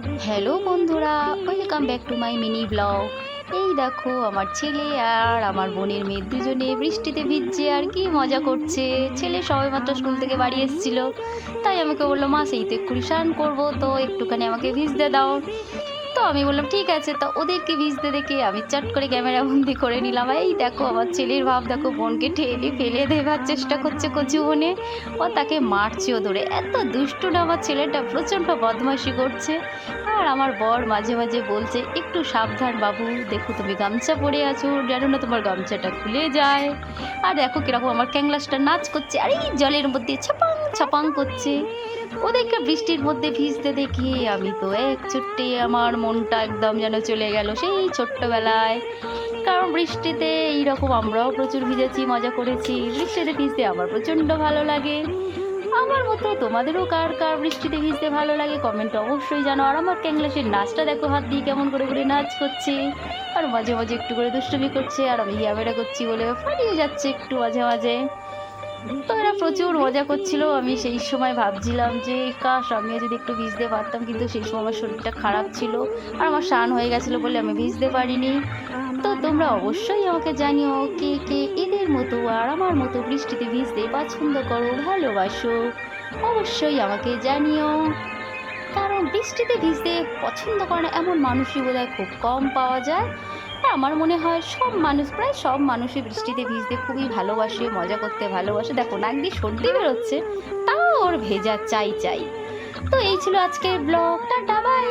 Hello বন্ধুরা, welcome back to my mini blog. এই দেখো আমার ছেলে আর আমার বোনের মেয়ে দুজনে বৃষ্টিতে ভিজছে আর কি মজা করছে। ছেলে সবেমাত্র স্কুল থেকে বাড়ি এসেছিল, তাই আমাকে বললো মা সেই তো এক্ষুনি স্নান করবো, তো একটুখানি আমাকে ভিজতে দাও। তো আমি বললাম ঠিক আছে। তা ওদেরকে ভিজতে দেখে আমি চট করে ক্যামেরা বন্দি করে নিলাম। এই দেখো আমার ছেলের ভাব দেখো, বোনকে ঠেলে ফেলে দেবার চেষ্টা করছে কচু বোনে, ও তাকে মারছেও ধরে। এত দুষ্টু না আমার ছেলেটা, প্রচণ্ড বদমাইশি করছে। আর আমার বর মাঝে মাঝে বলছে একটু সাবধান বাবু, দেখো তুমি গামছা পরে আছো, যেন না তোমার গামছাটা খুলে যায়। আর দেখো কিরকম আমার ক্যাংলাসটা নাচ করছে, আর এই জলের মধ্যে ছাপাং ছাপাং করছে। ওদেরকে বৃষ্টির মধ্যে ভিজতে দেখি আমি তো এক ছুট্টে আমার মনটা একদম যেন চলে গেল সেই ছোট্টবেলায়। কারণ বৃষ্টিতে এইরকম আমরাও প্রচুর ভিজেছি, মজা করেছি। বৃষ্টিতে ভিজতে আমার প্রচণ্ড ভালো লাগে। আমার মতো তোমাদেরও কার কার বৃষ্টিতে ভিজতে ভালো লাগে কমেন্টে অবশ্যই জানো। আর আমার ক্যাংলাসের নাচটা দেখো, হাত দিয়ে কেমন করে করে নাচ করছে, আর মাঝে মাঝে একটু করে দুষ্টুমি করছে, আর আমি হিয়াবেটা করছি বলে ফাটিয়ে যাচ্ছে একটু মাঝে মাঝে। তো এরা প্রচুর মজা করছিল। আমি সেই সময় ভাবছিলাম যে কাশ আমিও যদি একটু ভিজতে পারতাম, কিন্তু সেই সময় আমার শরীরটা খারাপ ছিল আর আমার স্নান হয়ে গেছিলো বলে আমি ভিজতে পারিনি। তো তোমরা অবশ্যই আমাকে জানিও কে কে এদের মতো আর আমার মতো বৃষ্টিতে ভিজতে পছন্দ করো, ভালোবাসো। অবশ্যই আমাকে জানিও। কারণ বৃষ্টিতে ভিজতে পছন্দ করে না এমন মানুষই বোধহয় খুব কম পাওয়া যায়। আর আমার মনে হয় সব মানুষ, প্রায় সব মানুষই বৃষ্টিতে ভিজতে খুবই ভালোবাসে, মজা করতে ভালোবাসে। দেখো নাক দিয়ে সর্দি বেরোচ্ছে, তাও ওর ভেজা চাই চাই। তো এই ছিল আজকের ব্লগ, টাটা বাই।